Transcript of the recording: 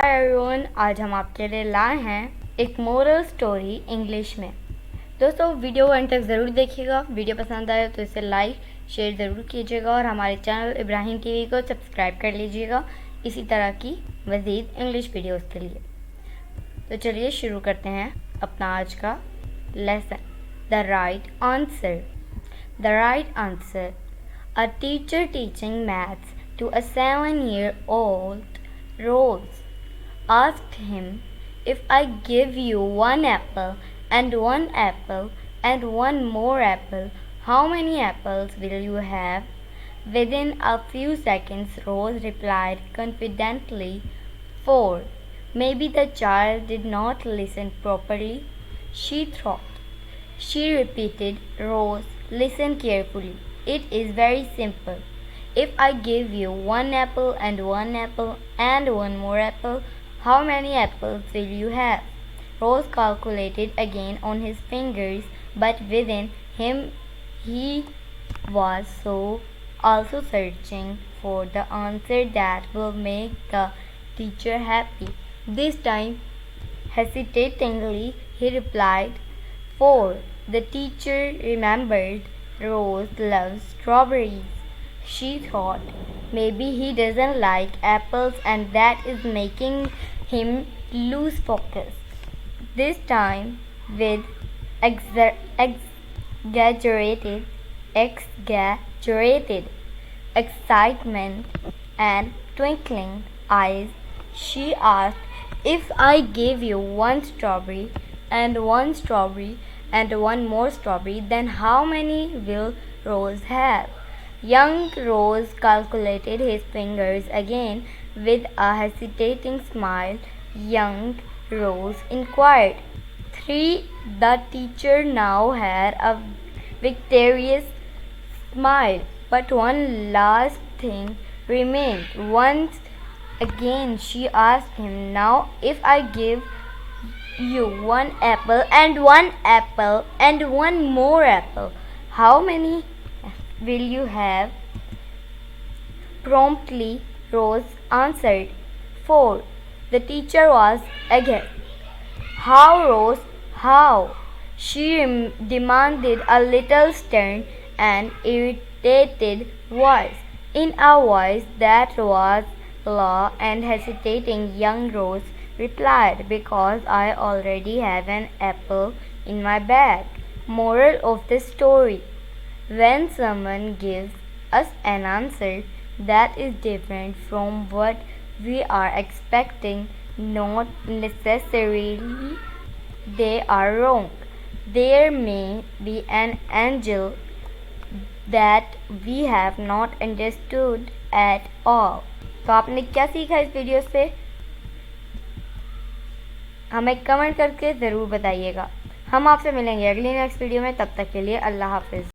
Hi everyone, आज हम आपके लिए लाए हैं एक मोरल स्टोरी इंग्लिश में। दोस्तों, वीडियो को अंत तक ज़रूर देखिएगा। वीडियो पसंद आए तो इसे लाइक शेयर ज़रूर कीजिएगा और हमारे चैनल इब्राहिम टीवी को सब्सक्राइब कर लीजिएगा इसी तरह की मज़ीद इंग्लिश वीडियोस के लिए। तो चलिए शुरू करते हैं अपना आज का lesson. The right answer. The right answer. A teacher teaching maths to a 7-year-old Rose asked him, "If I give you one apple and one more apple, how many apples will you have?" Within a few seconds, Rose replied confidently, "4." Maybe the child did not listen properly, she thought. She repeated, "Rose, listen carefully. It is very simple. If I give you one apple and one more apple, how many apples will you have?" Rose calculated again on his fingers, but within him he was also searching for the answer that will make the teacher happy. This time, hesitatingly, he replied, "4." The teacher remembered Rose loves strawberries. She thought, maybe he doesn't like apples and that is making him lose focus. This time, with exaggerated excitement and twinkling eyes, she asked, "If I give you one strawberry and one more strawberry, then how many will Rose have?" Young Rose calculated his fingers again with a hesitating smile. Young Rose inquired, "3." The teacher now had a victorious smile, but one last thing remained. Once again she asked him, "Now if I give you one apple and one more apple, how many will you have?" Promptly, Rose answered, "4." The teacher was aghast. "How, Rose, how?" she demanded, a little stern and irritated voice. In a voice that was low and hesitating, young Rose replied, "Because I already have an apple in my bag." Moral of the story: when someone gives us an answer that is different from what we are expecting, not necessarily they are wrong. There may be an angel that we have not understood at all. तो आपने क्या सीखा इस video से? हमें comment करके ज़रूर बताइएगा। हम आपसे मिलेंगे अगली नेक्स्ट वीडियो में। तब तक के लिए अल्लाह हाफिज़।